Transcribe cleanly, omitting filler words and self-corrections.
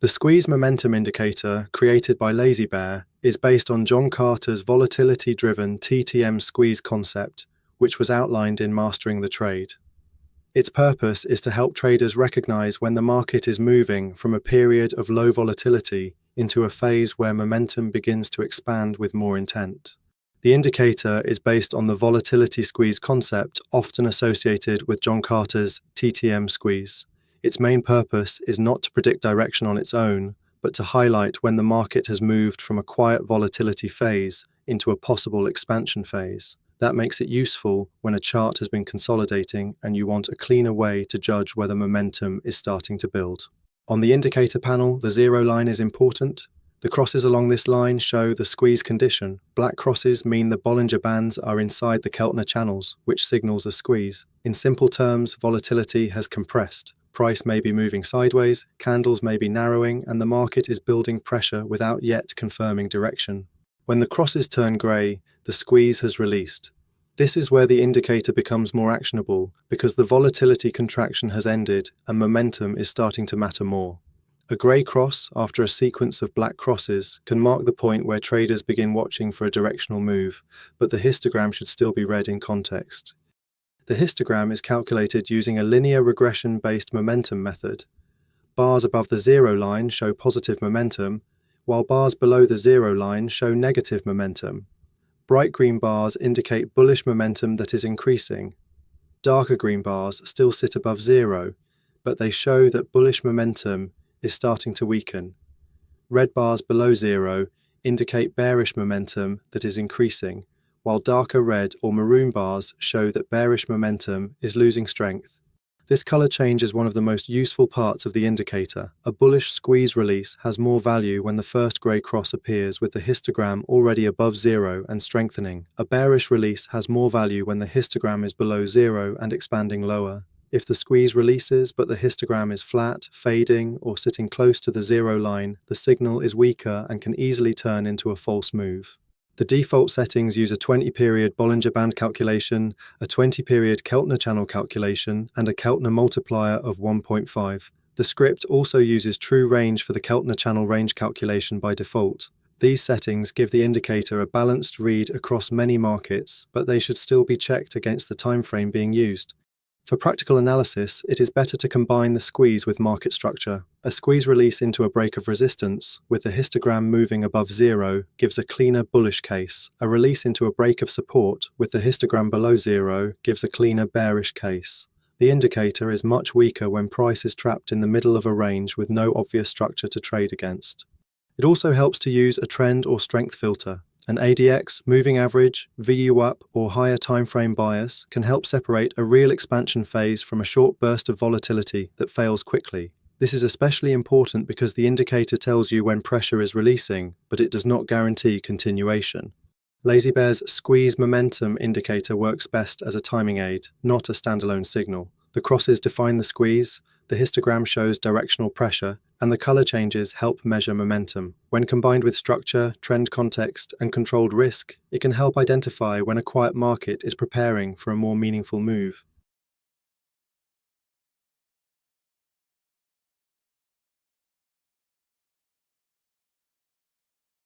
The Squeeze Momentum Indicator, created by LazyBear, is based on John Carter's volatility-driven TTM squeeze concept, which was outlined in Mastering the Trade. Its purpose is to help traders recognize when the market is moving from a period of low volatility into a phase where momentum begins to expand with more intent. The indicator is based on the volatility squeeze concept often associated with John Carter's TTM squeeze. Its main purpose is not to predict direction on its own, but to highlight when the market has moved from a quiet volatility phase into a possible expansion phase. That makes it useful when a chart has been consolidating and you want a cleaner way to judge whether momentum is starting to build. On the indicator panel, the zero line is important. The crosses along this line show the squeeze condition. Black crosses mean the Bollinger Bands are inside the Keltner Channels, which signals a squeeze. In simple terms, volatility has compressed. Price may be moving sideways, candles may be narrowing, and the market is building pressure without yet confirming direction. When the crosses turn grey, the squeeze has released. This is where the indicator becomes more actionable because the volatility contraction has ended and momentum is starting to matter more. A grey cross after a sequence of black crosses can mark the point where traders begin watching for a directional move, but the histogram should still be read in context. The histogram is calculated using a linear regression-based momentum method. Bars above the zero line show positive momentum, while bars below the zero line show negative momentum. Bright green bars indicate bullish momentum that is increasing. Darker green bars still sit above zero, but they show that bullish momentum is starting to weaken. Red bars below zero indicate bearish momentum that is increasing, while darker red or maroon bars show that bearish momentum is losing strength. This color change is one of the most useful parts of the indicator. A bullish squeeze release has more value when the first grey cross appears with the histogram already above zero and strengthening. A bearish release has more value when the histogram is below zero and expanding lower. If the squeeze releases but the histogram is flat, fading, or sitting close to the zero line, the signal is weaker and can easily turn into a false move. The default settings use a 20-period Bollinger Band calculation, a 20-period Keltner Channel calculation, and a Keltner multiplier of 1.5. The script also uses true range for the Keltner Channel range calculation by default. These settings give the indicator a balanced read across many markets, but they should still be checked against the time frame being used. For practical analysis, it is better to combine the squeeze with market structure. A squeeze release into a break of resistance, with the histogram moving above zero, gives a cleaner bullish case. A release into a break of support, with the histogram below zero, gives a cleaner bearish case. The indicator is much weaker when price is trapped in the middle of a range with no obvious structure to trade against. It also helps to use a trend or strength filter. An ADX, moving average, VU up, or higher time frame bias can help separate a real expansion phase from a short burst of volatility that fails quickly. This is especially important because the indicator tells you when pressure is releasing, but it does not guarantee continuation. LazyBear's Squeeze Momentum Indicator works best as a timing aid, not a standalone signal. The crosses define the squeeze, the histogram shows directional pressure, and the color changes help measure momentum. When combined with structure, trend context, and controlled risk, it can help identify when a quiet market is preparing for a more meaningful move.